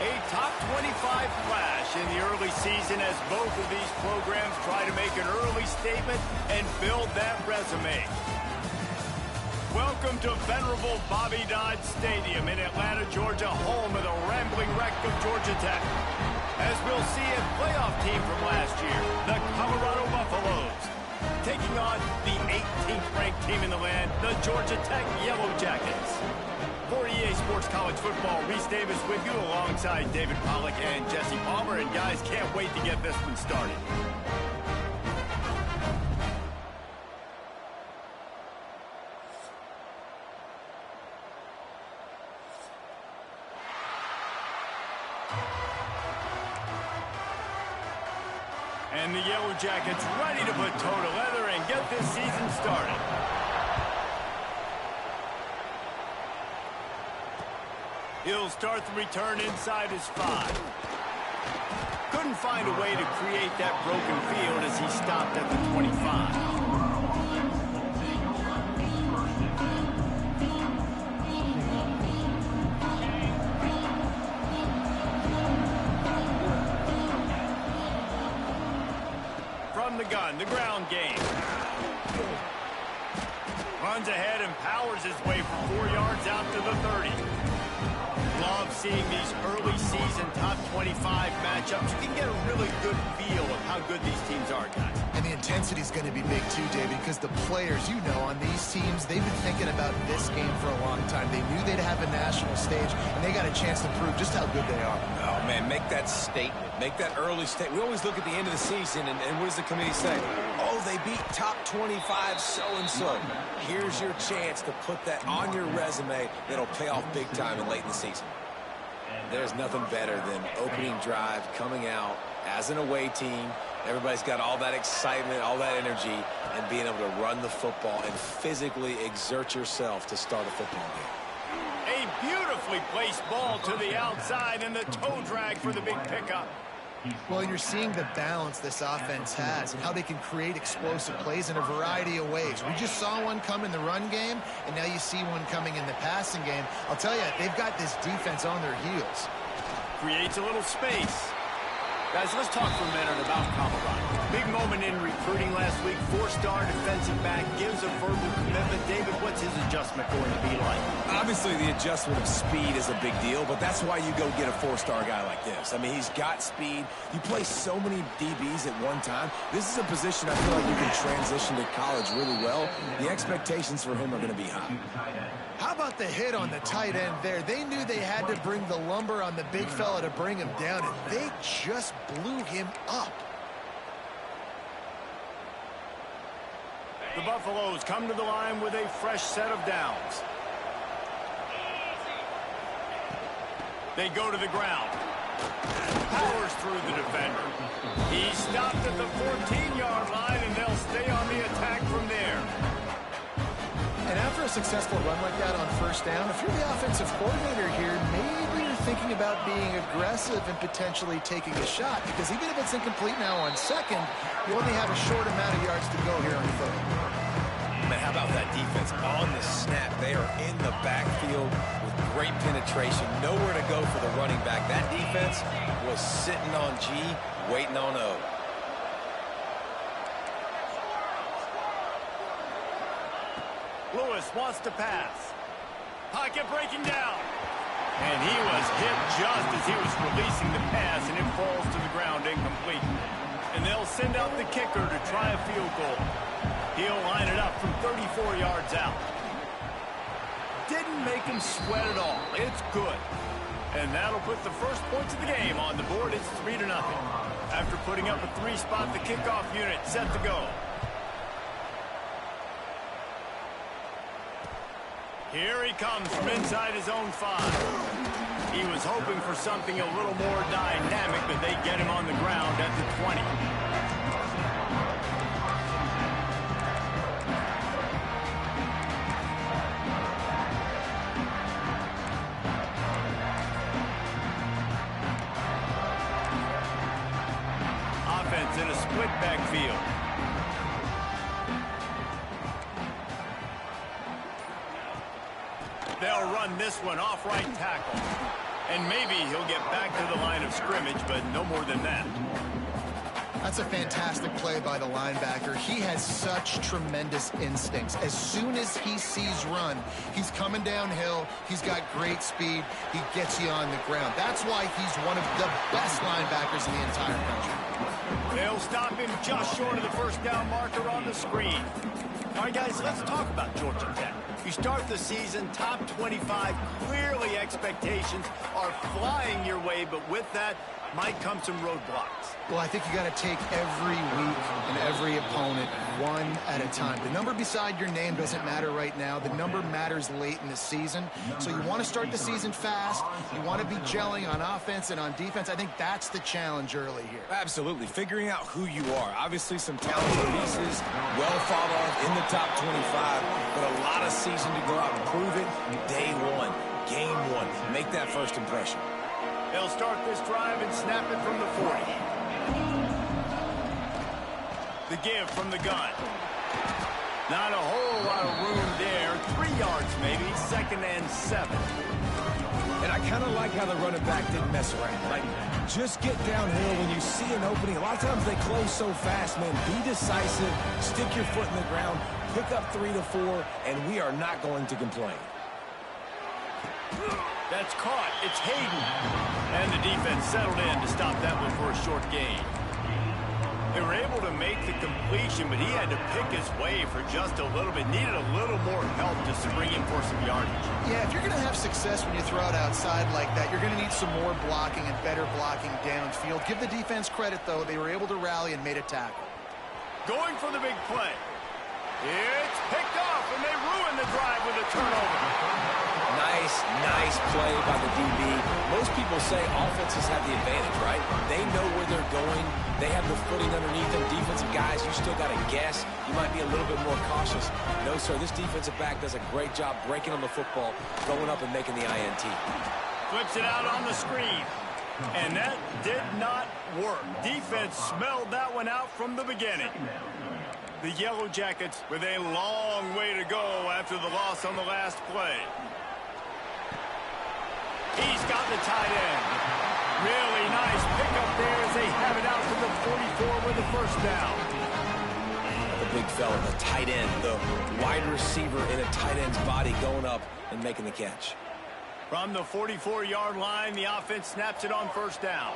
A top 25 flash in the early season as both of these programs try to make an early statement and build that resume. Welcome to venerable Bobby Dodd Stadium in Atlanta, Georgia, home of the rambling wreck of Georgia Tech. As we'll see, a playoff team from last year, the Colorado Buffaloes, taking on the 18th ranked team in the land, the Georgia Tech Yellow Jackets. For EA Sports College Football, Reese Davis with you alongside David Pollack and Jesse Palmer. And guys, can't wait to get this one started. And the Yellow Jackets ready to put toe to leather and get this season started. He'll start the return inside his 5. Couldn't find a way to create that broken field as he stopped at the 25. From the gun, the ground game. Runs ahead and powers his way for 4 yards out to the 30. Love seeing these early season top 25 matchups. You can get a really good feel of how good these teams are, guys. And the intensity is going to be big too, David, because the players, you know, on these teams, they've been thinking about this game for a long time. They knew they'd have a national stage, and they got a chance to prove just how good they are. Oh, man, make that statement. Make that early statement. We always look at the end of the season, and what does the committee say? Oh, they beat top 25 so-and-so. Here's your chance to put that on your resume that'll pay off big time and late in the season. There's nothing better than opening drive, coming out as an away team. Everybody's got all that excitement, all that energy, and being able to run the football and physically exert yourself to start a football game. A beautifully placed ball to the outside and the toe drag for the big pickup. Well, you're seeing the balance this offense has and how they can create explosive plays in a variety of ways. We just saw one come in the run game, and now you see one coming in the passing game. I'll tell you, they've got this defense on their heels. Creates a little space. Guys, let's talk for a minute about Colorado. Big moment in recruiting last week. 4-star defensive back gives a verbal commitment. David, what's his adjustment going to be like? Obviously, the adjustment of speed is a big deal, but that's why you go get a 4-star guy like this. I mean, he's got speed. You play so many DBs at one time. This is a position I feel like you can transition to college really well. The expectations for him are going to be high. How about the hit on the tight end there? They knew they had to bring the lumber on the big fella to bring him down, and they just blew him up. The Buffaloes come to the line with a fresh set of downs. They go to the ground. Powers through the defender. He stopped at the 14-yard line, and they'll stay on the attack from there. And after a successful run like that on first down, if you're the offensive coordinator here, maybe you're thinking about being aggressive and potentially taking a shot, because even if it's incomplete now on second, you only have a short amount of yards to go here on third. Man, how about that defense on the snap? They are in the backfield with great penetration. Nowhere to go for the running back. That defense was sitting on G, waiting on O. Lewis wants to pass. Pocket breaking down. And he was hit just as he was releasing the pass, and it falls to the ground incomplete. And they'll send out the kicker to try a field goal. He'll line it up from 34 yards out. Didn't make him sweat at all. It's good. And that'll put the first points of the game on the board. It's 3-0. After putting up a 3-spot, the kickoff unit set to go. Here he comes from inside his own 5. He was hoping for something a little more dynamic, but they get him on the ground at the 20. Offense in a split backfield. They'll run this one off right tackle. And maybe he'll get back to the line of scrimmage, but no more than that. That's a fantastic play by the linebacker. He has such tremendous instincts. As soon as he sees run, he's coming downhill. He's got great speed. He gets you on the ground. That's why he's one of the best linebackers in the entire country. They'll stop him just short of the first down marker on the screen. All right, guys, let's talk about Georgia Tech. You start the season top 25. Clearly, expectations are flying your way, but with that might come some roadblocks. Well, I think you got to take every week and every opponent one at a time. The number beside your name doesn't matter right now. The number matters late in the season. So you want to start the season fast. You want to be gelling on offense and on defense. I think that's the challenge early here. Absolutely. Figuring out who you are. Obviously, some talented pieces, well thought of in the top 25, but a lot of season to go out and prove it. Day one, game one. Make that first impression. They'll start this drive and snap it from the 40. The give from the gun. Not a whole lot of room there. 3 yards maybe, 2nd and 7. And I kind of like how the running back didn't mess around. Like, just get downhill when you see an opening. A lot of times they close so fast, man. Be decisive, stick your foot in the ground, pick up 3 to 4, and we are not going to complain. That's caught. It's Hayden. And the defense settled in to stop that one for a short gain. They were able to make the completion, but he had to pick his way for just a little bit. Needed a little more help just to bring him for some yardage. Yeah, if you're going to have success when you throw it outside like that, you're going to need some more blocking and better blocking downfield. Give the defense credit, though. They were able to rally and made a tackle. Going for the big play. It's picked off, and they ruin the drive with a turnover. Nice play by the DB. Most people say offenses have the advantage, right? They know where they're going. They have the footing underneath them. Defensive guys, you still got to guess. You might be a little bit more cautious. No, sir, this defensive back does a great job breaking on the football, going up and making the INT. Flips it out on the screen. And that did not work. Defense smelled that one out from the beginning. The Yellow Jackets with a long way to go after the loss on the last play. He's got the tight end. Really nice pickup there as they have it out to the 44 with the first down. The big fella, the tight end, the wide receiver in a tight end's body going up and making the catch. From the 44-yard line, the offense snaps it on first down.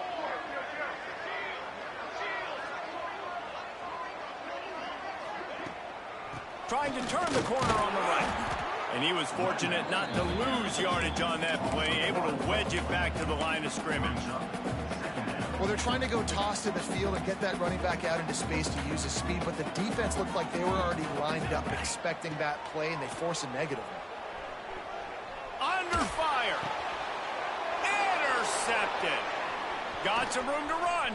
Trying to turn the corner on the right. And he was fortunate not to lose yardage on that play, able to wedge it back to the line of scrimmage. Well, they're trying to go toss to the field and get that running back out into space to use his speed, but the defense looked like they were already lined up expecting that play, and they force a negative. Under fire. Intercepted. Got some room to run.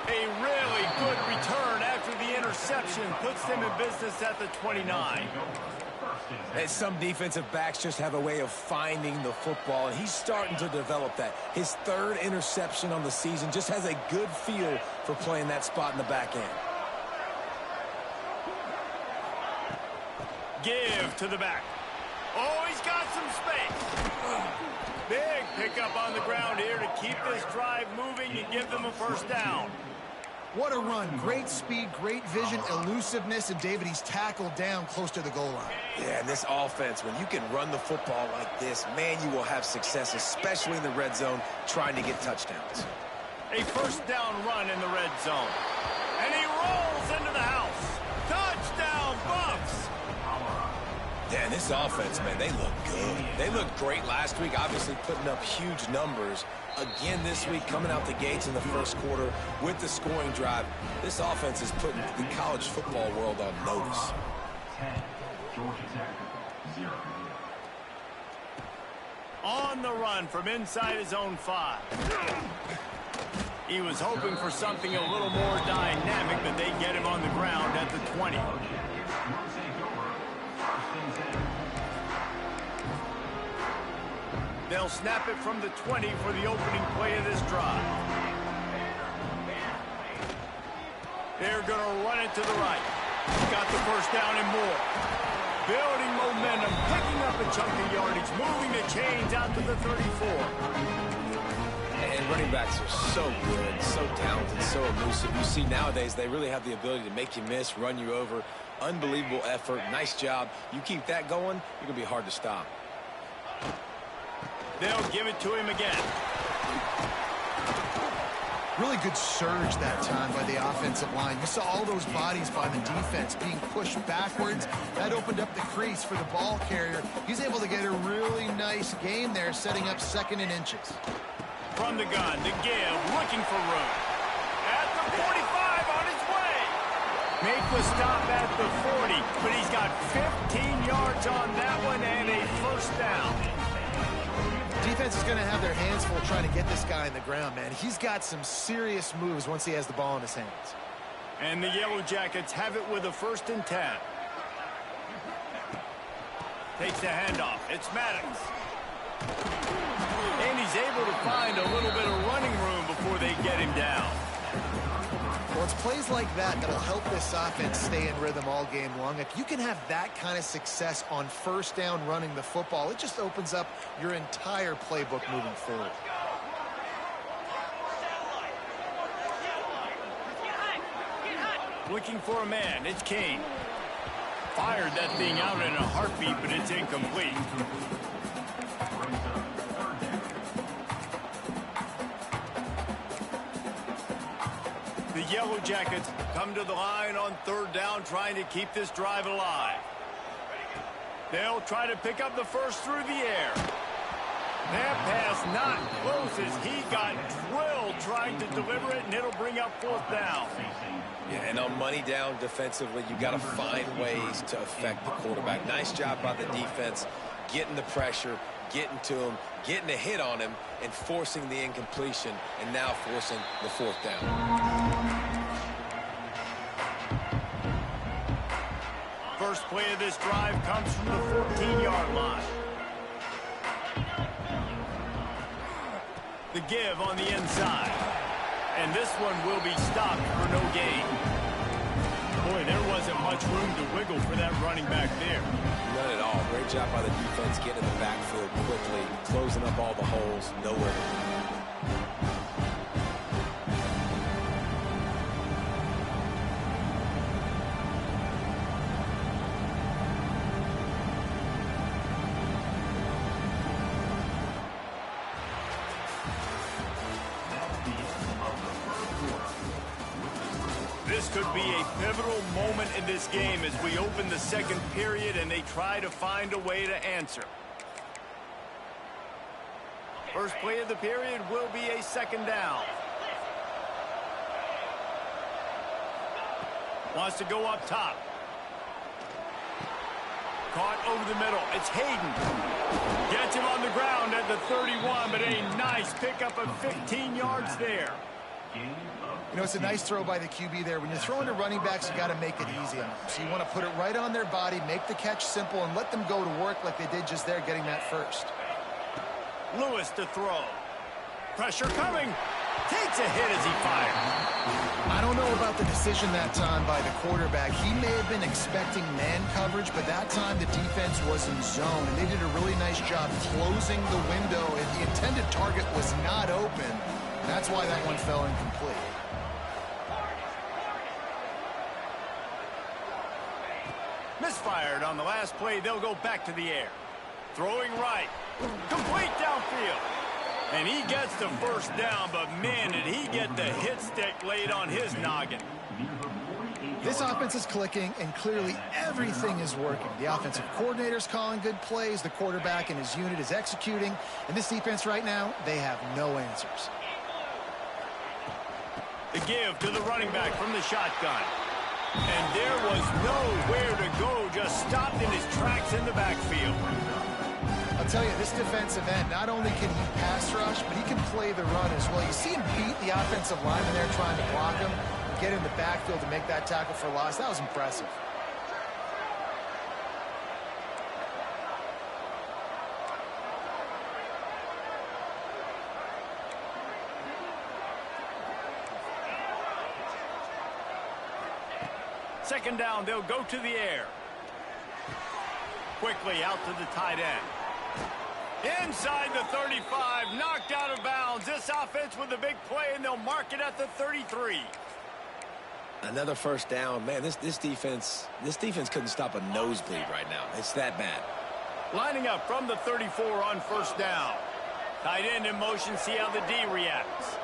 A really good return after the interception puts them in business at the 29. And some defensive backs just have a way of finding the football, and he's starting to develop that. His 3rd interception on the season, just has a good feel for playing that spot in the back end. Give to the back. Oh, he's got some space. Big pickup on the ground here to keep this drive moving and give them a first down. What a run. Great speed, great vision, elusiveness, and David, he's tackled down close to the goal line. Yeah, and this offense, when you can run the football like this, man, you will have success, especially in the red zone, trying to get touchdowns. A first down run in the red zone. And he rolls into the house. Touchdown, Buffs! Yeah, and this offense, man, they look good. They looked great last week, obviously putting up huge numbers. Again this week, coming out the gates in the first quarter with the scoring drive. This offense is putting the college football world on notice. 10, Georgia Tech, 0. On the run from inside his own 5. He was hoping for something a little more dynamic, but they get him on the ground at the 20. They'll snap it from the 20 for the opening play of this drive. They're going to run it to the right. Got the first down and more. building momentum, picking up a chunk of yardage, moving the chains out to the 34. And running backs are so good, so talented, so elusive. You see nowadays they really have the ability to make you miss, run you over. Unbelievable effort. Nice job. You keep that going, you're going to be hard to stop. They'll give it to him again. Really good surge that time by the offensive line. You saw all those bodies by the defense being pushed backwards. That opened up the crease for the ball carrier. He's able to get a really nice gain there, setting up 2nd and inches. From the gun, the give, looking for room. At the 45, on his way. Make the stop at the 40, but he's got 15 yards on that one and a 1st down. Defense is going to have their hands full trying to get this guy in the ground, man. He's got some serious moves once he has the ball in his hands. And the Yellow Jackets have it with a 1st and 10. Takes the handoff. It's Maddox. And he's able to find a little bit of running room before they get him down. Well, it's plays like that that'll help this offense stay in rhythm all game long. If you can have that kind of success on 1st down running the football, it just opens up your entire playbook moving forward. Looking for a man. It's King. Fired that thing out in a heartbeat, but it's incomplete. The Yellow Jackets come to the line on 3rd down, trying to keep this drive alive. They'll try to pick up the 1st through the air. That pass not close as he got drilled trying to deliver it, and it'll bring up 4th down. Yeah, and on money down defensively, you've got to find ways to affect the quarterback. Nice job by the defense, getting the pressure, getting to him, getting a hit on him, and forcing the incompletion, and now forcing the 4th down. First play of this drive comes from the 14-yard line. The give on the inside. And this one will be stopped for no gain. Boy, there wasn't much room to wiggle for that running back there. None at all. Great job by the defense getting in the backfield quickly, closing up all the holes, nowhere to go. This could be a pivotal moment in this game as we open the 2nd period and they try to find a way to answer. First play of the period will be a 2nd down. Wants to go up top. Caught over the middle. It's Hayden. Gets him on the ground at the 31, but a nice pickup of 15 yards there. You know, it's a nice throw by the QB there. When you're throwing to running backs, you got to make it easy on them. So you want to put it right on their body, make the catch simple, and let them go to work like they did just there, getting that 1st. Lewis to throw. Pressure coming. Takes a hit as he fires. I don't know about the decision that time by the quarterback. He may have been expecting man coverage, but that time the defense was in zone, and they did a really nice job closing the window, and the intended target was not open. That's why that one fell incomplete. Misfired on the last play. They'll go back to the air. Throwing right. Complete downfield. And he gets the 1st down, but man, did he get the hit stick laid on his noggin. This offense is clicking, and clearly everything is working. The offensive coordinator's calling good plays. The quarterback and his unit is executing. And this defense right now, they have no answers. The give to the running back from the shotgun. And there was nowhere to go, just stopped in his tracks in the backfield. I'll tell you, this defensive end, not only can he pass rush, but he can play the run as well. You see him beat the offensive lineman there trying to block him, get in the backfield to make that tackle for loss. That was impressive. Second down, they'll go to the air. quickly out to the tight end. Inside the 35, knocked out of bounds. This offense with a big play, and they'll mark it at the 33. Another first down. Man, this defense couldn't stop a nosebleed right now. It's that bad. Lining up from the 34 on first down. Tight end in motion, see how the D reacts.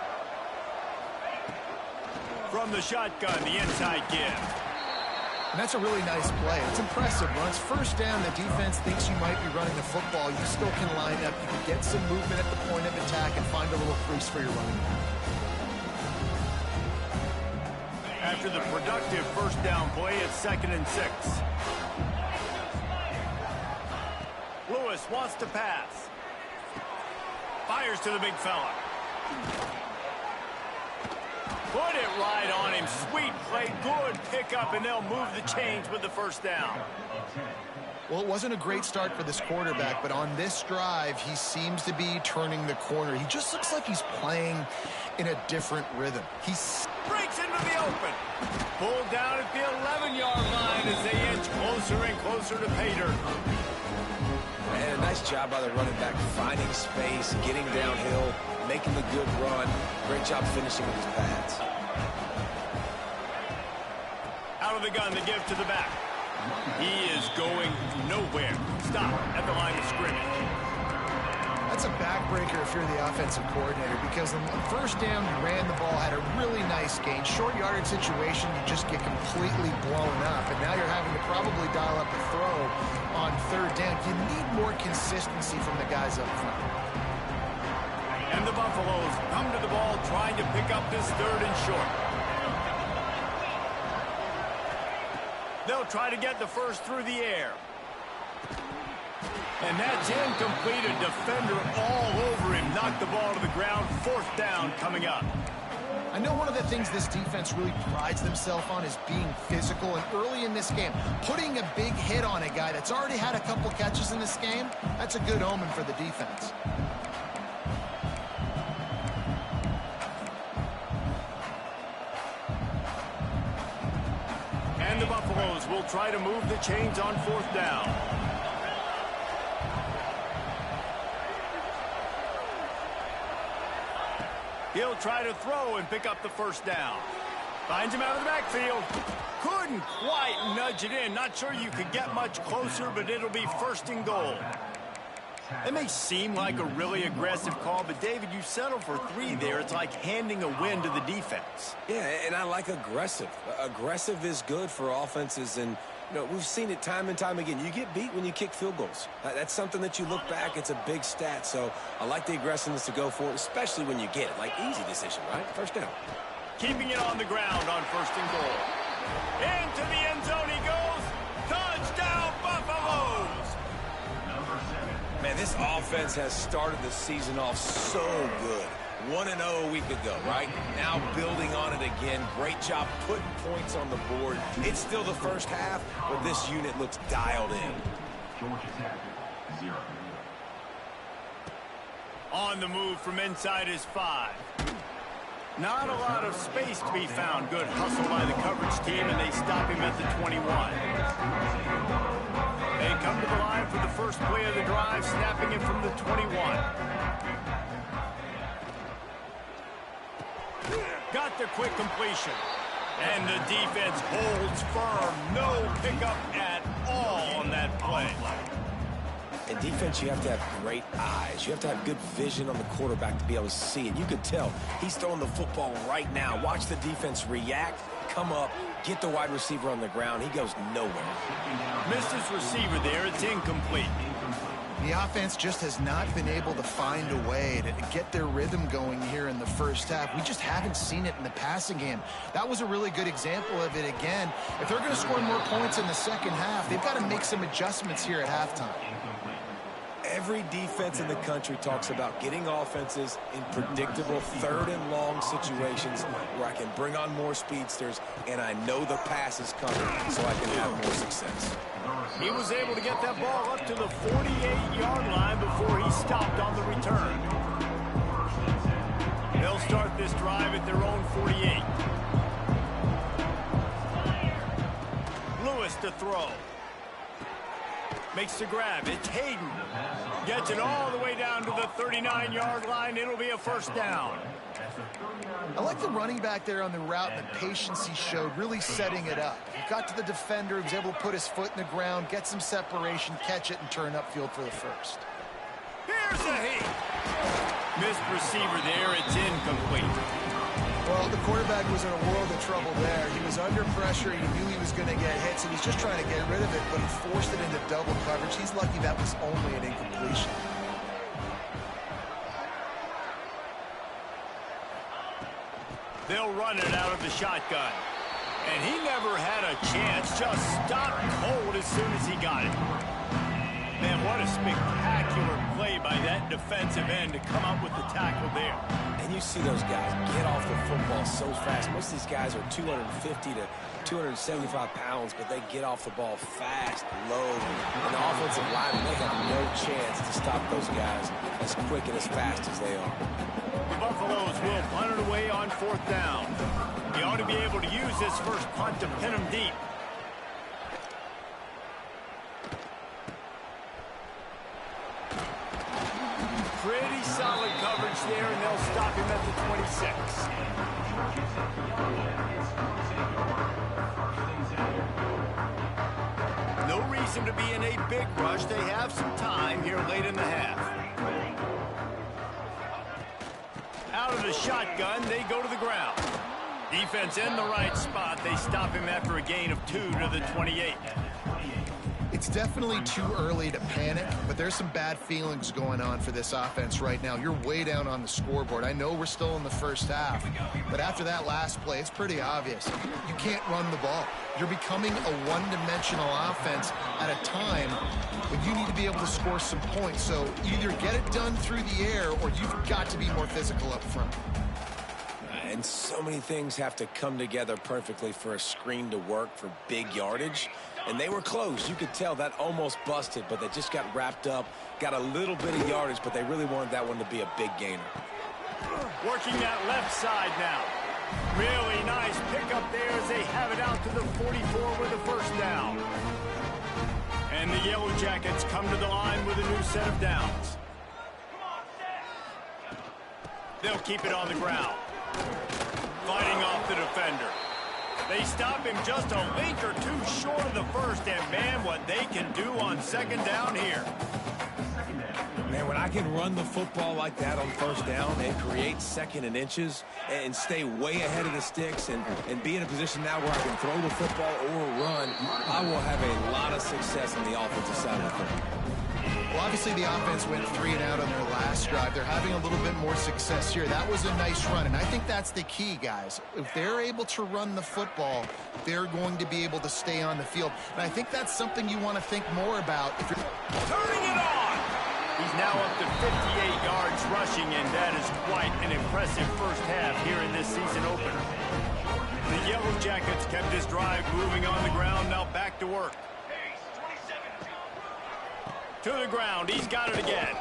From the shotgun, the inside give. And that's a really nice play. It's impressive. Once first down, the defense thinks you might be running the football. You still can line up. You can get some movement at the point of attack and find a little crease for your running back. After the productive first down play, it's 2nd and 6. Lewis wants to pass. Fires to the big fella. Put it right on him. Sweet play. Good pickup, and they'll move the chains with the first down. Well, it wasn't a great start for this quarterback, but on this drive, he seems to be turning the corner. He just looks like he's playing in a different rhythm. He breaks into the open. Pulled down at the 11-yard line as they inch closer and closer to pay dirt. And a nice job by the running back, finding space, getting downhill, making the good run. Great job finishing with his pads. Out of the gun, the give to the back. He is going nowhere. Stop at the line of scrimmage. That's a backbreaker if you're the offensive coordinator, because on first down, you ran the ball, had a really nice gain. Short yardage situation, you just get completely blown up, and now you're having to probably dial up a throw on third down. You need more consistency from the guys up front. And the Buffaloes come to the ball trying to pick up this 3rd and short. They'll try to get the first through the air. And that's incomplete. A defender all over him. Knocked the ball to the ground. 4th down coming up. I know one of the things this defense really prides themselves on is being physical, and early in this game, putting a big hit on a guy that's already had a couple catches in this game, that's a good omen for the defense. And the Buffaloes will try to move the chains on 4th down. He'll try to throw and pick up the first down. Finds him out of the backfield. Couldn't quite nudge it in. Not sure you could get much closer, but it'll be 1st and goal. It may seem like a really aggressive call, but David, you settle for 3 there. It's like handing a win to the defense. Yeah, and I like aggressive. Aggressive is good for offenses, and you know, we've seen it time and time again. You get beat when you kick field goals. That's something that you look back, it's a big stat. So I like the aggressiveness to go for it, especially when you get it. Like, easy decision, right? First down. Keeping it on the ground on 1st and goal. Into the end zone he goes. Touchdown, Buffaloes! Man, this offense has started the season off so good. 1-0 a week ago, right? Now building on it again. Great job putting points on the board. It's still the first half, but this unit looks dialed in. Georgia Tech, 0. On the move from inside his 5. Not a lot of space to be found. Good hustle by the coverage team, and they stop him at the 21. They come to the line for the first play of the drive, snapping it from the 21. Got the quick completion. And the defense holds firm. No pickup at all on that play. In defense, you have to have great eyes. You have to have good vision on the quarterback to be able to see it. You could tell he's throwing the football right now. Watch the defense react, come up, get the wide receiver on the ground. He goes nowhere. Missed his receiver there. It's incomplete. The offense just has not been able to find a way to get their rhythm going here in the first half. We just haven't seen it in the passing game. That was a really good example of it again. If they're going to score more points in the second half, they've got to make some adjustments here at halftime. Every defense in the country talks about getting offenses in predictable 3rd and long situations where I can bring on more speedsters and I know the pass is coming so I can have more success. He was able to get that ball up to the 48-yard line before he stopped on the return. They'll start this drive at their own 48. Lewis to throw. Makes the grab. It's Hayden. Gets it all the way down to the 39-yard line. It'll be a first down. I like the running back there on the route and the patience he showed, really setting it up. He got to the defender, he was able to put his foot in the ground, get some separation, catch it, and turn upfield for the first. Here's a heat. Missed receiver there. It's incomplete. Well, the quarterback was in a world of trouble there. He was under pressure. He knew he was going to get hit, so he was just trying to get rid of it, but he forced it into double coverage. He's lucky that was only an incompletion. They'll run it out of the shotgun. And he never had a chance. Just stopped cold as soon as he got it. Man, what a spectacular play by that defensive end to come up with the tackle there. And you see those guys get off the football so fast. Most of these guys are 250 to 275 pounds, but they get off the ball fast, low. And the offensive linemen, they have no chance to stop those guys as quick and as fast as they are. The Buffaloes will punt it away on fourth down. He ought to be able to use this first punt to pin him deep. Pretty solid coverage there, and they'll stop him at the 26. No reason to be in a big rush. They have some time here late in the half. Out of the shotgun, they go to the ground. Defense in the right spot. They stop him after a gain of 2 to the 28. It's definitely too early to panic, but there's some bad feelings going on for this offense right now. You're way down on the scoreboard. I know we're still in the first half, but after that last play, it's pretty obvious. You can't run the ball. You're becoming a one-dimensional offense at a time when you need to be able to score some points. So either get it done through the air or you've got to be more physical up front. And so many things have to come together perfectly for a screen to work for big yardage. And they were close. You could tell that almost busted, but they just got wrapped up, got a little bit of yardage, but they really wanted that one to be a big gainer. Working that left side now. Really nice pickup there as they have it out to the 44 with a first down. And the Yellow Jackets come to the line with a new set of downs. They'll keep it on the ground. Fighting off the defender. They stop him just a link or two short of the first, and man, what they can do on second down here. Man, when I can run the football like that on first down and create second and inches and stay way ahead of the sticks and be in a position now where I can throw the football or run, I will have a lot of success on the offensive side of the football. Well, obviously the offense went 3 and out on their last drive. They're having a little bit more success here. That was a nice run, and I think that's the key, guys. If they're able to run the football, they're going to be able to stay on the field. And I think that's something you want to think more about. If you're turning it on! He's now up to 58 yards rushing, and that is quite an impressive first half here in this season opener. The Yellow Jackets kept this drive moving on the ground, now back to work. To the ground, he's got it again.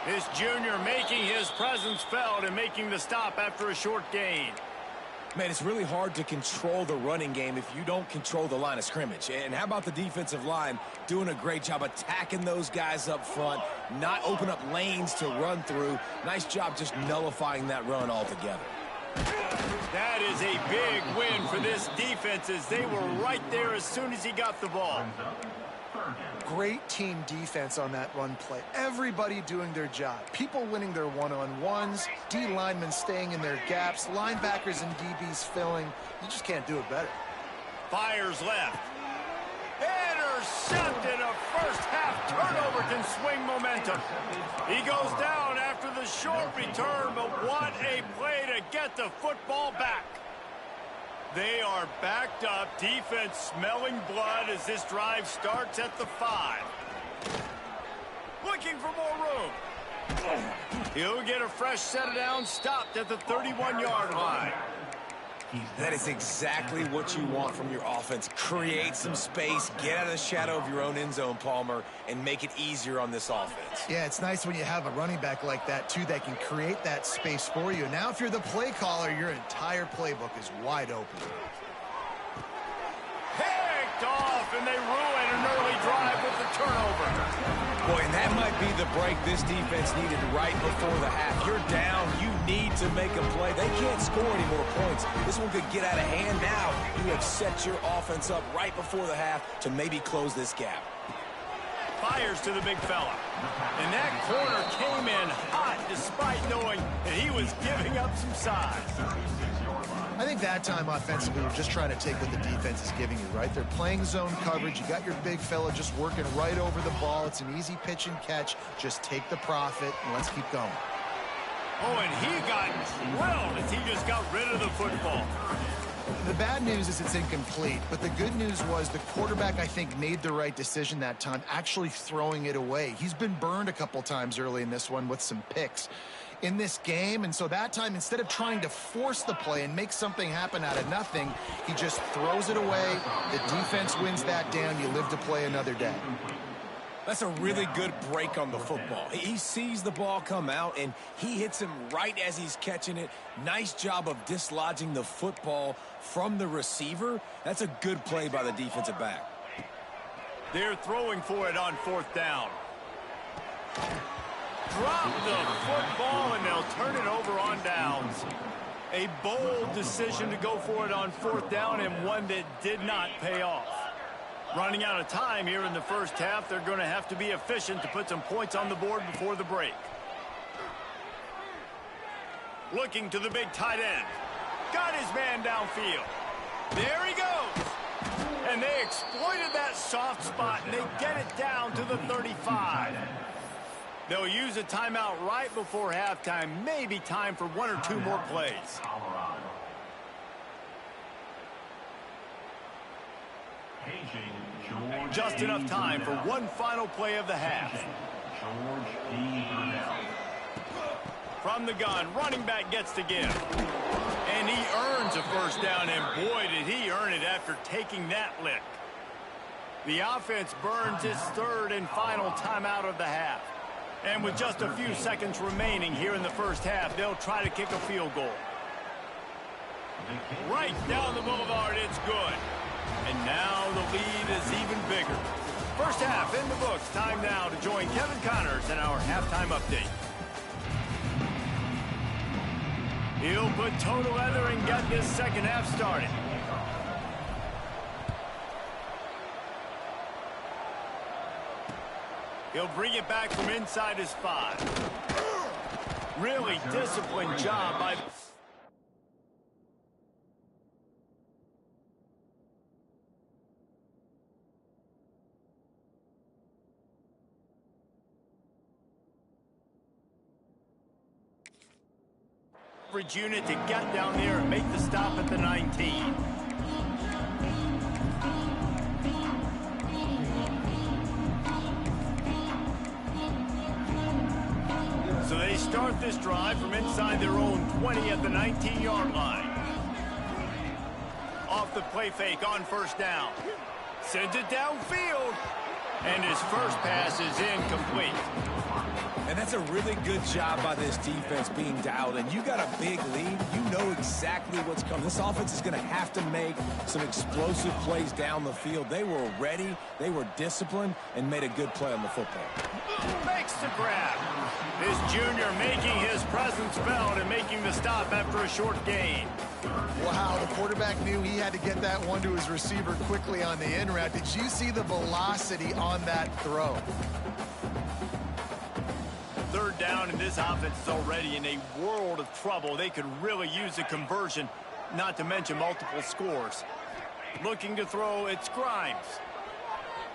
This junior making his presence felt and making the stop after a short gain. Man, it's really hard to control the running game if you don't control the line of scrimmage. And how about the defensive line doing a great job attacking those guys up front, not open up lanes to run through. Nice job just nullifying that run altogether. That is a big win for this defense as they were right there as soon as he got the ball. Great team defense on that run play. Everybody doing their job. People winning their one-on-ones, D linemen staying in their gaps, linebackers and DBs filling. You just can't do it better. Fires left. Intercepted. A first half turnover can swing momentum. He goes down after the short return, but what a play to get the football back. They are backed up, defense smelling blood as this drive starts at the 5. Looking for more room. He'll get a fresh set of downs, stopped at the 31-yard line. That is exactly what you want from your offense. Create some space, get out of the shadow of your own end zone, Palmer, and make it easier on this offense. Yeah, it's nice when you have a running back like that, too, that can create that space for you. Now, if you're the play caller, your entire playbook is wide open. Picked off, and they ruin an early drive with the turnover. Boy, and that might be the break this defense needed right before the half. You're down. You need to make a play. They can't score any more points. This one could get out of hand now. You have set your offense up right before the half to maybe close this gap. Fires to the big fella. And that corner came in hot despite knowing that he was giving up some size. I think that time offensively, we're just trying to take what the defense is giving you, right? They're playing zone coverage. You got your big fella just working right over the ball. It's an easy pitch and catch. Just take the profit and let's keep going. Oh, and he got drilled as he just got rid of the football. The bad news is it's incomplete, but the good news was the quarterback, I think, made the right decision that time, actually throwing it away. He's been burned a couple times early in this one with some picks in this game, and so that time, instead of trying to force the play and make something happen out of nothing, he just throws it away. The defense wins that down. You live to play another day. That's a really good break on the football. He sees the ball come out, and he hits him right as he's catching it. Nice job of dislodging the football from the receiver. That's a good play by the defensive back. They're throwing for it on fourth down. Drop the football, and they'll turn it over on downs. A bold decision to go for it on fourth down, and one that did not pay off. Running out of time here in the first half, they're going to have to be efficient to put some points on the board before the break. Looking to the big tight end. Got his man downfield. There he goes. And they exploited that soft spot, and they get it down to the 35. They'll use a timeout right before halftime. Maybe time for one or two more plays. Just enough time for one final play of the half. From the gun, running back gets to give. And he earns a first down, and boy, did he earn it after taking that lick. The offense burns its third and final timeout of the half. And with just a few seconds remaining here in the first half, they'll try to kick a field goal. Right down the boulevard, it's good. And now the lead is even bigger. First half in the books. Time now to join Kevin Connors in our halftime update. He'll put toe to leather and get this second half started. He'll bring it back from inside his 5. Really disciplined job by... unit to get down there and make the stop at the 19. So they start this drive from inside their own 20 at the 19-yard line. Off the play fake on first down. Sends it downfield. And his first pass is incomplete. And that's a really good job by this defense being dialed. And you got a big lead. You know exactly what's coming. This offense is going to have to make some explosive plays down the field. They were ready, they were disciplined, and made a good play on the football. Makes the grab. This junior making his presence felt and making the stop after a short gain. Wow, the quarterback knew he had to get that one to his receiver quickly on the in route. Did you see the velocity on that throw? Third down, and this offense is already in a world of trouble. They could really use a conversion, not to mention multiple scores. Looking to throw, it's Grimes.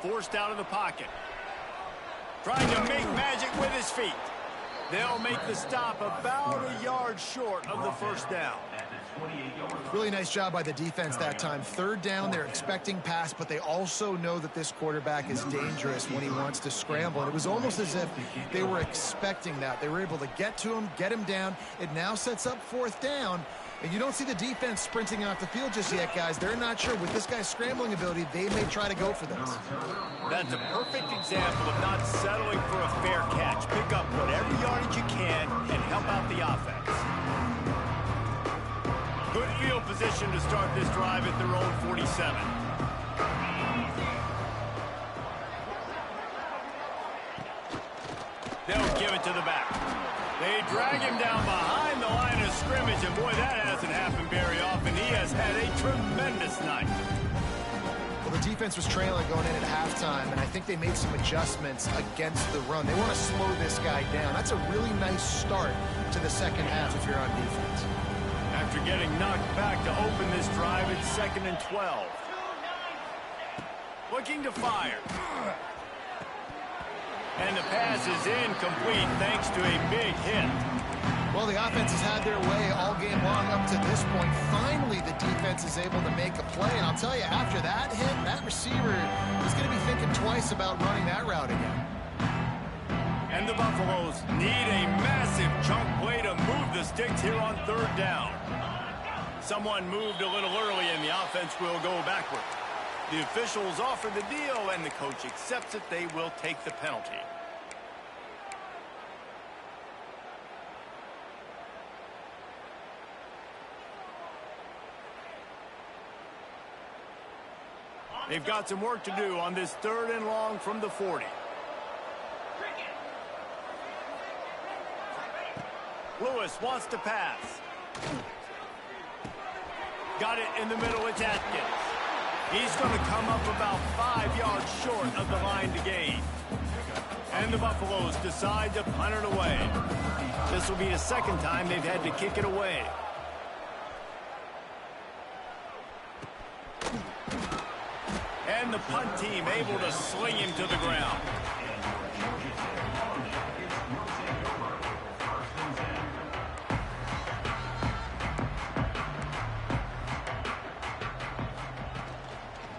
Forced out of the pocket. Trying to make magic with his feet. They'll make the stop about a yard short of the first down. Really nice job by the defense that time. Third down, they're expecting pass, but they also know that this quarterback is dangerous when he wants to scramble. And it was almost as if they were expecting that. They were able to get to him, get him down. It now sets up fourth down. And you don't see the defense sprinting off the field just yet, guys. They're not sure. With this guy's scrambling ability, they may try to go for this. That's a perfect example of not settling for a fair catch. Pick up whatever yardage you can and help out the offense. Good field position to start this drive at their own 47. They'll give it to the back. They drag him down behind the line of scrimmage, and boy, that hasn't happened very often. He has had a tremendous night. Well, the defense was trailing going in at halftime, and I think they made some adjustments against the run. They want to slow this guy down. That's a really nice start to the second half if you're on defense. After getting knocked back to open this drive, it's 2nd and 12. Looking to fire. And the pass is incomplete thanks to a big hit. Well, the offense has had their way all game long up to this point. Finally, the defense is able to make a play. And I'll tell you, after that hit, that receiver is going to be thinking twice about running that route again. And the Buffaloes need a massive chunk play to move the sticks here on 3rd down. Someone moved a little early, and the offense will go backward. The officials offer the deal, and the coach accepts it. They will take the penalty. They've got some work to do on this 3rd and long from the 40. Lewis wants to pass. Got it in the middle. It's Atkins. He's going to come up about 5 yards short of the line to gain. And the Buffaloes decide to punt it away. This will be the 2nd time they've had to kick it away. And the punt team able to sling him to the ground.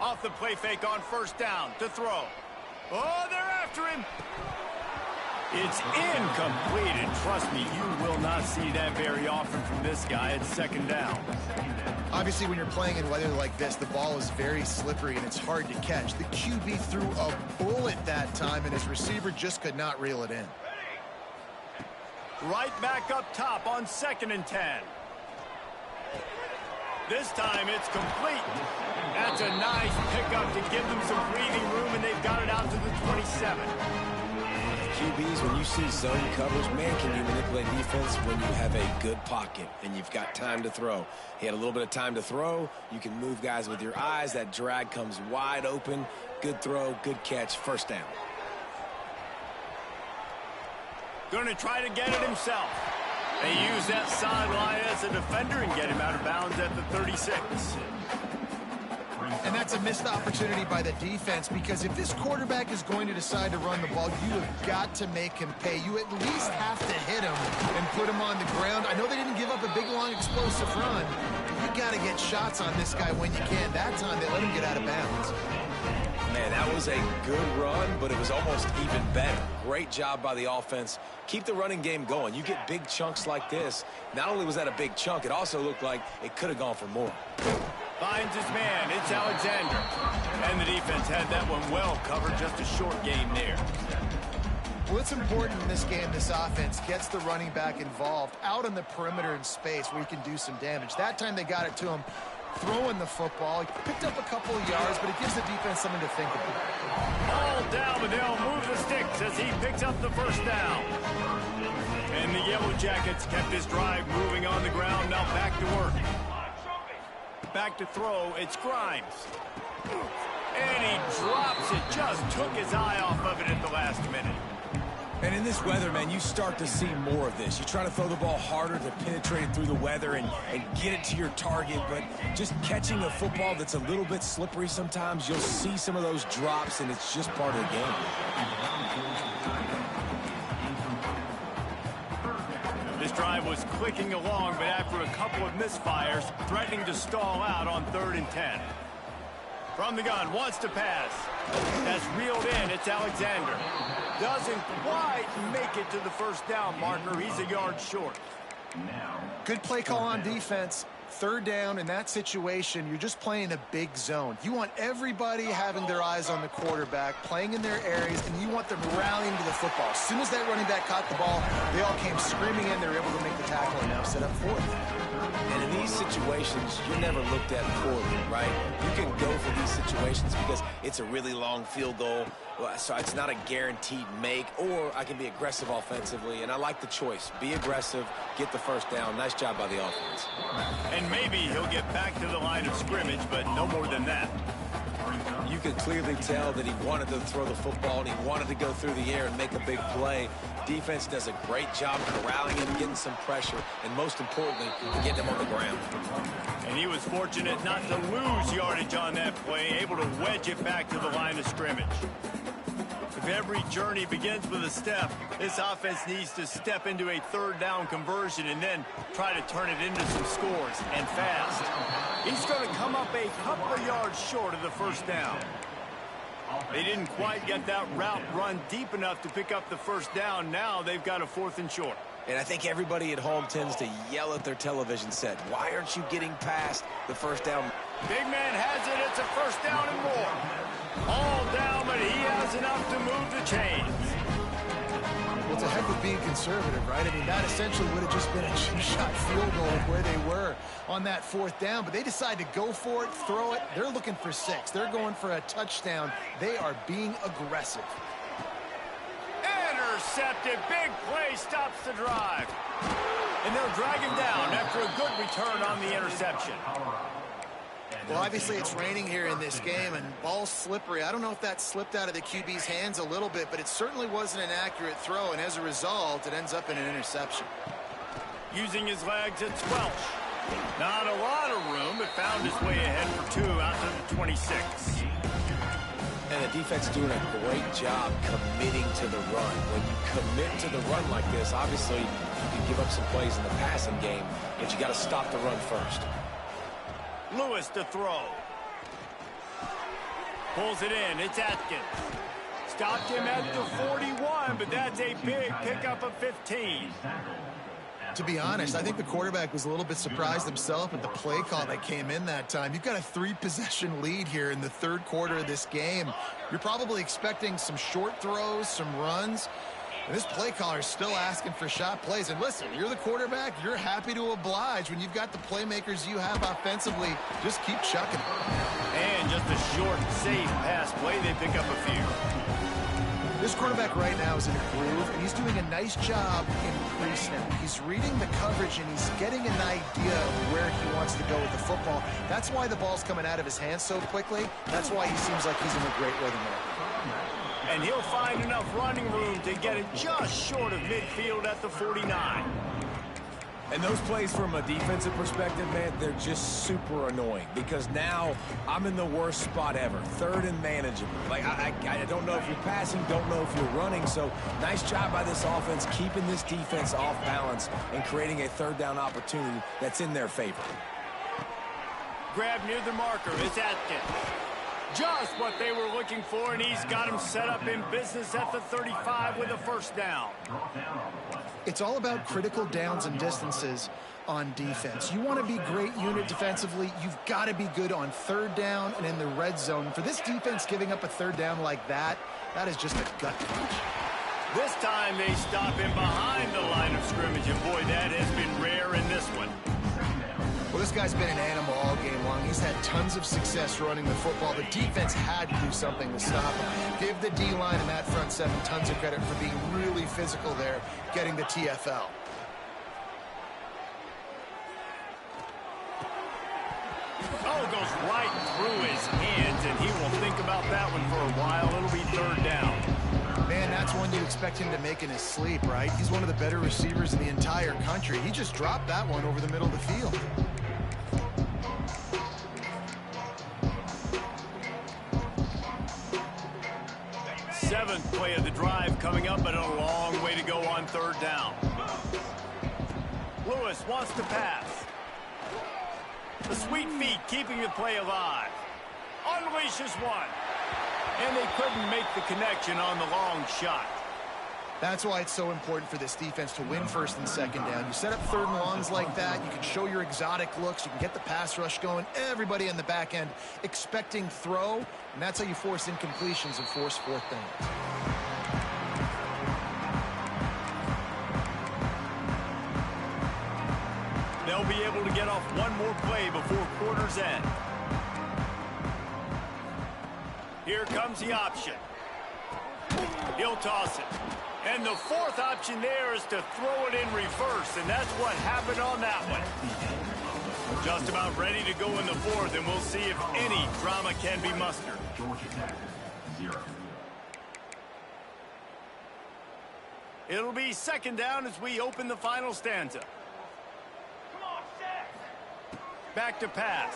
Off the play fake on 1st down to throw. Oh, they're after him. It's incomplete, and trust me, you will not see that very often from this guy. It's 2nd down. Obviously, when you're playing in weather like this, the ball is very slippery and it's hard to catch. The QB threw a bullet that time, and his receiver just could not reel it in. Right back up top on 2nd and 10. This time it's complete. That's a nice pickup to give them some breathing room, and they've got it out to the 27. QBs, when you see zone coverage, man, can you manipulate defense when you have a good pocket and you've got time to throw. He had a little bit of time to throw. You can move guys with your eyes. That drag comes wide open. Good throw, good catch, 1st down. Going to try to get it himself. They use that sideline as a defender and get him out of bounds at the 36. And that's a missed opportunity by the defense, because if this quarterback is going to decide to run the ball, you have got to make him pay. You at least have to hit him and put him on the ground. I know they didn't give up a big, long, explosive run. You got to get shots on this guy when you can. That time, they let him get out of bounds. Man, that was a good run, but it was almost even better. Great job by the offense. Keep the running game going. You get big chunks like this. Not only was that a big chunk, it also looked like it could have gone for more. Finds his man. It's Alexander. And the defense had that one well covered. Just a short game there. Well, it's important in this game this offense gets the running back involved out on the perimeter in space where he can do some damage. That time they got it to him throwing the football. He picked up a couple of yards, but it gives the defense something to think about. Ball down, but they'll move the sticks as he picks up the 1st down. And the Yellow Jackets kept this drive moving on the ground. Now back to work. Back to throw. It's Grimes. And he drops it. Just took his eye off of it at the last minute. And in this weather, man, you start to see more of this. You try to throw the ball harder to penetrate it through the weather and get it to your target, but just catching a football that's a little bit slippery sometimes, you'll see some of those drops, and it's just part of the game. This drive was clicking along, but after a couple of misfires, threatening to stall out on 3rd and 10. From the gun, wants to pass. That's reeled in. It's Alexander. Doesn't quite make it to the 1st down marker. He's a yard short. Good play call on defense. 3rd down in that situation, you're just playing a big zone. You want everybody having their eyes on the quarterback, playing in their areas, and you want them rallying to the football. As soon as that running back caught the ball, they all came screaming in. They were able to make the tackle and now set up 4th. And in these situations, you're never looked at poorly, right? You can go for these situations because it's a really long field goal Well, so it's not a guaranteed make, or I can be aggressive offensively, and I like the choice. Be aggressive, get the first down. Nice job by the offense. And maybe he'll get back to the line of scrimmage, but no more than that. You could clearly tell that he wanted to throw the football, and he wanted to go through the air and make a big play. Defense does a great job corralling him, getting some pressure, and most importantly, getting him on the ground. And he was fortunate not to lose yardage on that play, able to wedge it back to the line of scrimmage. If every journey begins with a step, this offense needs to step into a third down conversion and then try to turn it into some scores, and fast. He's going to come up a couple of yards short of the first down. They didn't quite get that route run deep enough to pick up the first down. Now they've got a 4th and short. And I think everybody at home tends to yell at their television set, why aren't you getting past the first down? Big man has it. It's a first down and more. All down, but he has enough to move the chains. Well, it's a heck of being conservative, right? I mean, that essentially would have just been a chip-shot field goal of where they were on that 4th down, but they decide to go for it, throw it. They're looking for 6. They're going for a touchdown. They are being aggressive. Intercepted. Big play stops the drive. And they'll drag him down after a good return on the interception. Well, obviously it's raining here in this game, and ball's slippery. I don't know if that slipped out of the QB's hands a little bit, but it certainly wasn't an accurate throw, and as a result, it ends up in an interception. Using his legs, it's Welch. Not a lot of room, but found his way ahead for 2 out to the 26. And the defense doing a great job committing to the run. When you commit to the run like this, obviously you can give up some plays in the passing game, but you got to stop the run first. Lewis to throw. Pulls it in. It's Atkins. Stopped him at the 41, but that's a big pickup of 15. To be honest, I think the quarterback was a little bit surprised himself at the play call that came in that time. You've got a 3-possession lead here in the 3rd quarter of this game. You're probably expecting some short throws, some runs. And this play caller is still asking for shot plays. And listen, you're the quarterback. You're happy to oblige. When you've got the playmakers you have offensively, just keep chucking. And just a short, safe pass play. They pick up a few. This quarterback right now is in a groove, and he's doing a nice job in pre-snap. He's reading the coverage, and he's getting an idea of where he wants to go with the football. That's why the ball's coming out of his hands so quickly. That's why he seems like he's in a great rhythm there. And he'll find enough running room to get it just short of midfield at the 49. And those plays from a defensive perspective, man, they're just super annoying because now I'm in the worst spot ever, 3rd and manageable. Like, I don't know if you're passing, don't know if you're running, so nice job by this offense keeping this defense off balance and creating a 3rd down opportunity that's in their favor. Grab near the marker, it's Atkins. Just what they were looking for, and he's got him set up in business at the 35 with a first down. It's all about critical downs and distances on defense. You want to be great unit defensively, you've got to be good on 3rd down and in the red zone. For this defense giving up a 3rd down like that, that is just a gut punch. This time they stop him behind the line of scrimmage, and boy, that has been rare in this one. Well, this guy's been an animal all game long. He's had tons of success running the football. The defense had to do something to stop him. Give the D-line and that front 7 tons of credit for being really physical there, getting the TFL. Oh, goes right through his hands, and he will think about that one for a while. It'll be 3rd down. Man, that's one you expect him to make in his sleep, right? He's one of the better receivers in the entire country. He just dropped that one over the middle of the field. Seventh play of the drive coming up, but a long way to go on 3rd down. Lewis wants to pass. The sweet feet keeping the play alive. Unleashes one. And they couldn't make the connection on the long shot. That's why it's so important for this defense to win 1st and 2nd down. You set up 3rd and longs like that, you can show your exotic looks, you can get the pass rush going, everybody on the back end expecting throw, and that's how you force incompletions and force 4th downs. They'll be able to get off one more play before quarter's end. Here comes the option. He'll toss it. And the fourth option there is to throw it in reverse, and that's what happened on that one. Just about ready to go in the fourth, and we'll see if any drama can be mustered. Georgia Tech, 0. It'll be second down as we open the final stanza. Back to pass.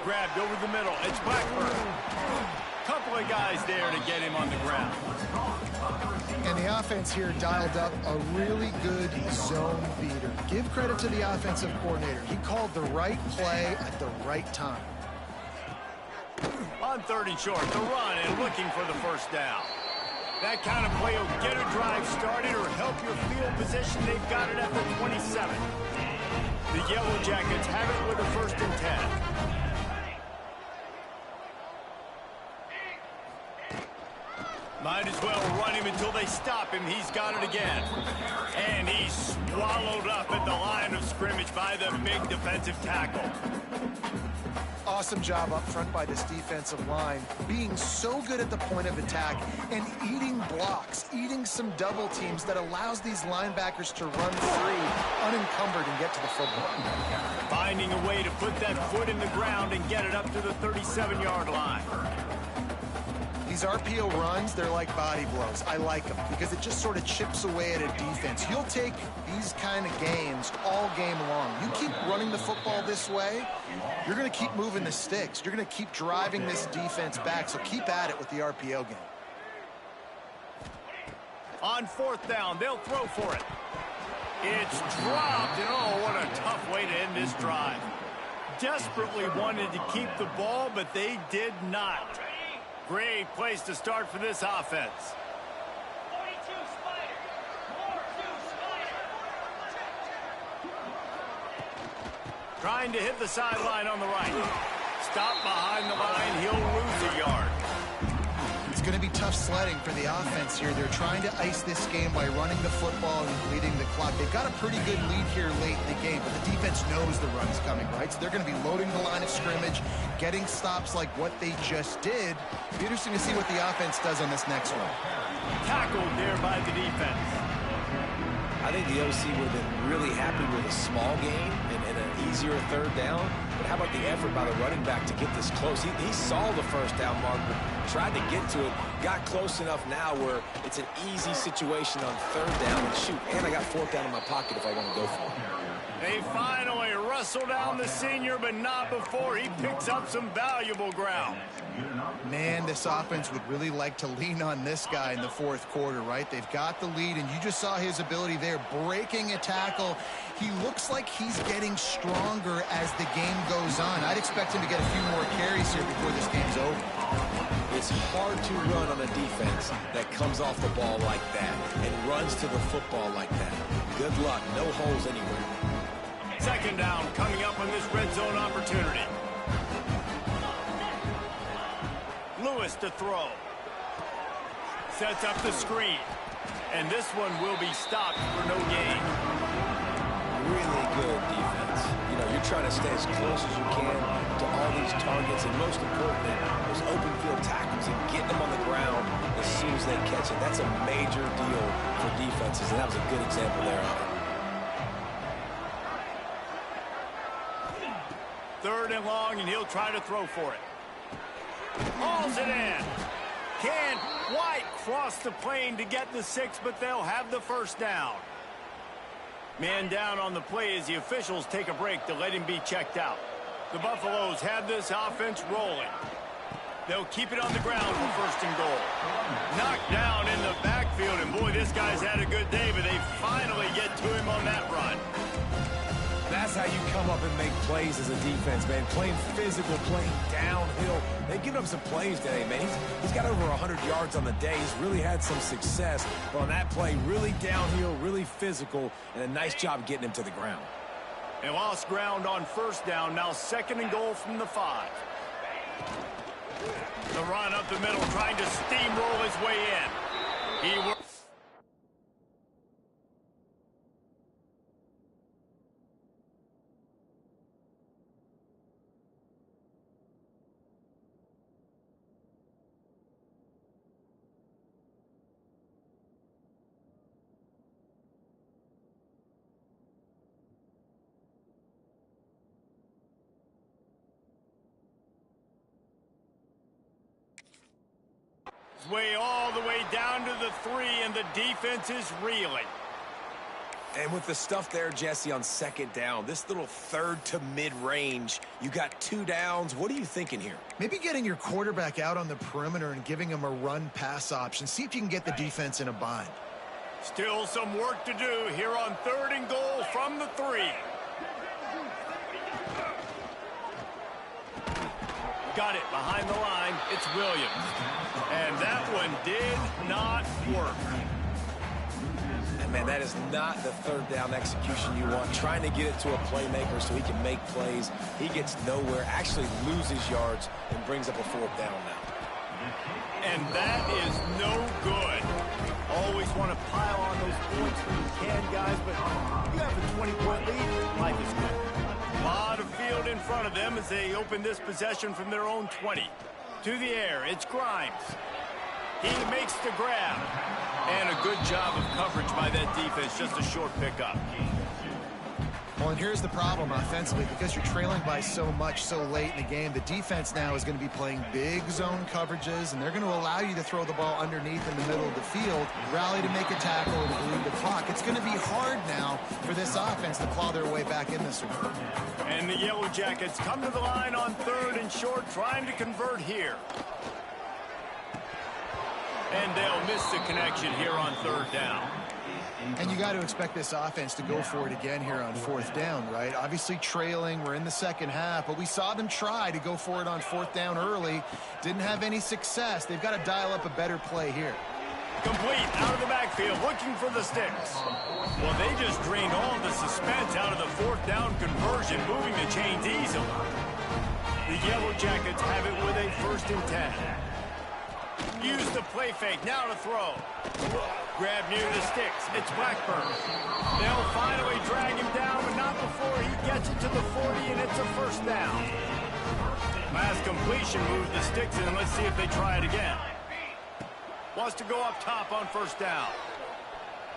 Grabbed over the middle. It's Blackburn. Couple of guys there to get him on the ground. And the offense here dialed up a really good zone beater. Give credit to the offensive coordinator. He called the right play at the right time. On 3rd and short, the run and looking for the first down. That kind of play will get a drive started or help your field position. They've got it at the 27. The Yellow Jackets have it with a 1st and 10. Might as well run him until they stop him. He's got it again. And he's swallowed up at the line of scrimmage by the big defensive tackle. Awesome job up front by this defensive line, being so good at the point of attack and eating blocks, eating some double teams that allows these linebackers to run free, unencumbered, and get to the football. Finding a way to put that foot in the ground and get it up to the 37-yard line. These RPO runs, they're like body blows. I like them because it just sort of chips away at a defense. You'll take these kind of games all game long. You keep running the football this way, you're going to keep moving the sticks. You're going to keep driving this defense back, so keep at it with the RPO game. On 4th down, they'll throw for it. It's dropped, and oh, what a tough way to end this drive. Desperately wanted to keep the ball, but they did not. Great place to start for this offense. Trying to hit the sideline on the right. Stop behind the line. He'll lose a yard. It's going to be tough sledding for the offense here. They're trying to ice this game by running the football and leading the clock. They've got a pretty good lead here late in the game, but the defense knows the run's coming, right? So they're going to be loading the line of scrimmage, getting stops like what they just did. It'll be interesting to see what the offense does on this next one. Tackled there by the defense. I think the OC would have been really happy with a small gain and an easier 3rd down. But how about the effort by the running back to get this close? He saw the first down marker, tried to get to it, got close enough now where it's an easy situation on 3rd down. And shoot, and I got 4th down in my pocket if I want to go for it. They finally wrestle down the senior, but not before he picks up some valuable ground. Man, this offense would really like to lean on this guy in the 4th quarter, right? They've got the lead, and you just saw his ability there, breaking a tackle. He looks like he's getting stronger as the game goes on. I'd expect him to get a few more carries here before this game's over. It's hard to run on a defense that comes off the ball like that and runs to the football like that. Good luck. No holes anywhere. 2nd down coming up on this red zone opportunity. Lewis to throw. Sets up the screen. And this one will be stopped for no gain. Really good defense. You know, you're trying to stay as close as you can to all these targets, and most importantly, those open field tackles and getting them on the ground as soon as they catch it. That's a major deal for defenses, and that was a good example there of it. 3rd and long, and he'll try to throw for it. Hauls it in. Can't quite cross the plane to get the 6, but they'll have the 1st down. Man down on the play as the officials take a break to let him be checked out. The Buffaloes have this offense rolling. They'll keep it on the ground for 1st and goal. Knocked down in the backfield, and boy, this guy's had a good day, but they finally get to him on that run. That's how you come up and make plays as a defense, man. Playing physical, playing downhill. They've given him some plays today, man. He's got over 100 yards on the day. He's really had some success. But on that play, really downhill, really physical, and a nice job getting him to the ground. They lost ground on 1st down. Now 2nd and goal from the 5. The run up the middle, trying to steamroll his way in. He works. way all the way down to the 3, and the defense is reeling. And with the stuff there, Jesse, on second down, this little third to mid-range, you got 2 downs. What are you thinking here? Maybe getting your quarterback out on the perimeter and giving him a run-pass option. See if you can get the defense in a bind. Still some work to do here on 3rd and goal from the 3. Got it behind the line. It's Williams. And that one did not work. And, man, that is not the 3rd down execution you want. Trying to get it to a playmaker so he can make plays. He gets nowhere, actually loses yards, and brings up a 4th down now. And that is no good. Always want to pile on those points when you can, guys, but you have a 20-point lead. Life is good. A lot of field in front of them as they open this possession from their own 20. To the air, it's Grimes. He makes the grab. And a good job of coverage by that defense, just a short pickup. Well, and here's the problem offensively. Because you're trailing by so much so late in the game, the defense now is going to be playing big zone coverages, and they're going to allow you to throw the ball underneath in the middle of the field, rally to make a tackle, and bleed the clock. It's going to be hard now for this offense to claw their way back in this one. And the Yellow Jackets come to the line on 3rd and short, trying to convert here. And they'll miss the connection here on 3rd down. And you got to expect this offense to go for it again here on 4th down, right? Obviously trailing, we're in the second half, but we saw them try to go for it on 4th down early. Didn't have any success. They've got to dial up a better play here. Complete out of the backfield, looking for the sticks. Well, they just drained all the suspense out of the 4th down conversion, moving the chains easily. The Yellow Jackets have it with a 1st and 10. Use the play fake, now to throw. Grab near the sticks, it's Blackburn. They'll finally drag him down, but not before he gets it to the 40, and it's a 1st down. Last completion moves the sticks in, and let's see if they try it again. Wants to go up top on 1st down.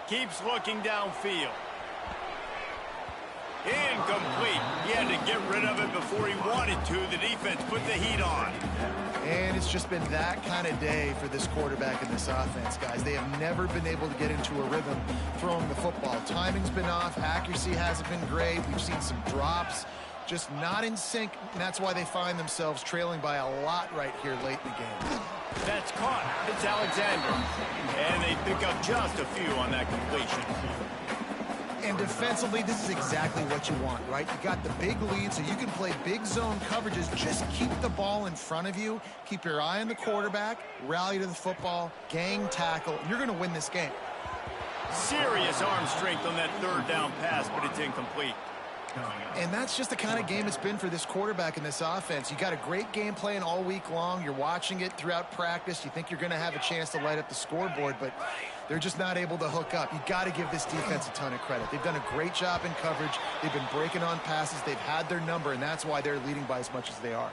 Keeps looking downfield. Incomplete. He had to get rid of it before he wanted to. The defense put the heat on. And it's just been that kind of day for this quarterback and this offense, guys. They have never been able to get into a rhythm throwing the football. Timing's been off. Accuracy hasn't been great. We've seen some drops. Just not in sync, and that's why they find themselves trailing by a lot right here late in the game. That's caught. It's Alexander. And they pick up just a few on that completion. And defensively, this is exactly what you want, right? You got the big lead, so you can play big zone coverages. Just keep the ball in front of you. Keep your eye on the quarterback. Rally to the football. Gang tackle. You're going to win this game. Serious arm strength on that 3rd down pass, but it's incomplete. And that's just the kind of game it's been for this quarterback and this offense. You got a great game plan all week long. You're watching it throughout practice. You think you're going to have a chance to light up the scoreboard, but they're just not able to hook up. You got to give this defense a ton of credit. They've done a great job in coverage. They've been breaking on passes. They've had their number, and that's why they're leading by as much as they are.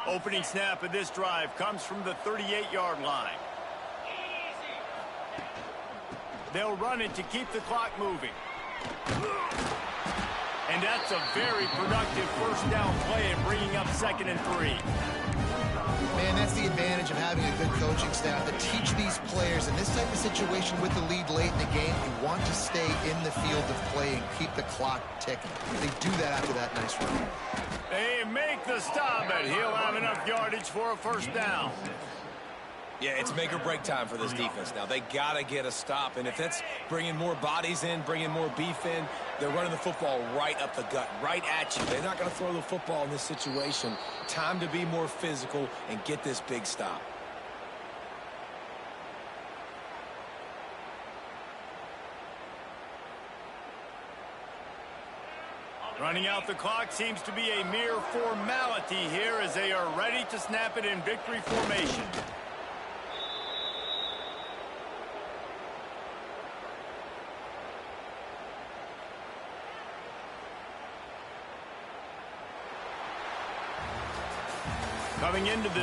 Opening snap of this drive comes from the 38-yard line. They'll run it to keep the clock moving. And that's a very productive 1st down play and bringing up 2nd and 3. Man, that's the advantage of having a good coaching staff to teach these players in this type of situation with the lead late in the game. You want to stay in the field of play and keep the clock ticking. They do that after that nice run. They make the stop, and he'll have enough yardage for a 1st down. Yeah, it's make or break time for this defense now. They got to get a stop, and if that's bringing more bodies in, bringing more beef in, they're running the football right up the gut, right at you. They're not going to throw the football in this situation. Time to be more physical and get this big stop. Running out the clock seems to be a mere formality here as they are ready to snap it in victory formation. Coming into this